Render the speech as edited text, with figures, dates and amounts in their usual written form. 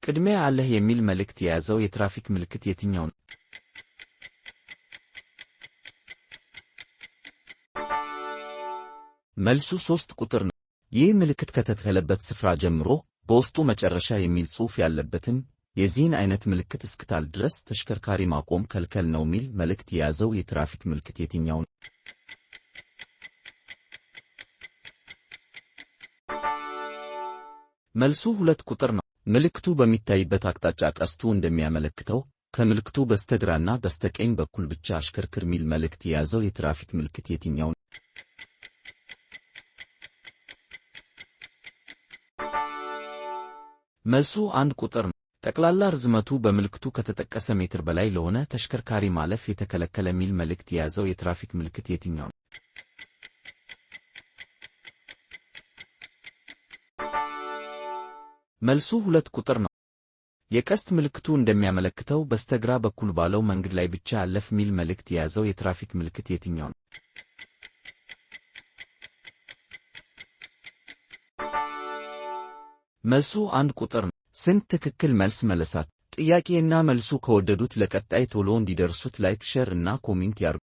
ቅድሚያ አለህ የሚል መልእክት የያዘው የትራፊክ ምልክት የትኛው ነው? መልሱ 3 ቁጥር ነው። ይህ ምልክት ከተተከለበት ስፍራ ጀምሮ በውስጡ መጨረሻ የሚል ጽሑፍ ያለበትን የዚህን አይነት ምልክት እስክታል ድረስ ተሽከርካሪ ማቆም ከልከል ነው የሚል መልእክት የያዘው የትራፊክ ምልክት የትኛው ነው? መልሱ 2 ቁጥር ነው። ምልክቱ በሚታይበት አቅጣጫ ቀስቱ እንደሚያመለክተው ከምልክቱ በስተግራና በስተቀኝ በኩል ብቻ አሽከርክር ሚል መልእክት የያዘው የትራፊክ ምልክት የትኛው ነው? መልሱ 1 ቁጥር ነው። ጠቅላላ ርዝመቱ በምልክቱ ከተጠቀሰ ሜትር በላይ ለሆነ ተሽከርካሪ ማለፍ የተከለከለ ሚል መልእክት የያዘው የትራፊክ ምልክት የትኛው ነው? መልሱ 2 ቁጥር ነው። የቀስት ምልክቱ እንደሚያመለክተው በስተግራ በኩል ባለው መንገድ ላይ ብቻ አለፍ ሚል መልእክት የያዘው የትራፊክ ምልክት የትኛው ነው? መልሱ 1 ቁጥር ነው። ስንት ትክክል መልስ መለሳት? ጥያቄና መልሱ ከወደዱት ለቀጣይ ቶሎ እንዲደርሱት ላይክ፣ ሼር እና ኮሜንት ያርጉ።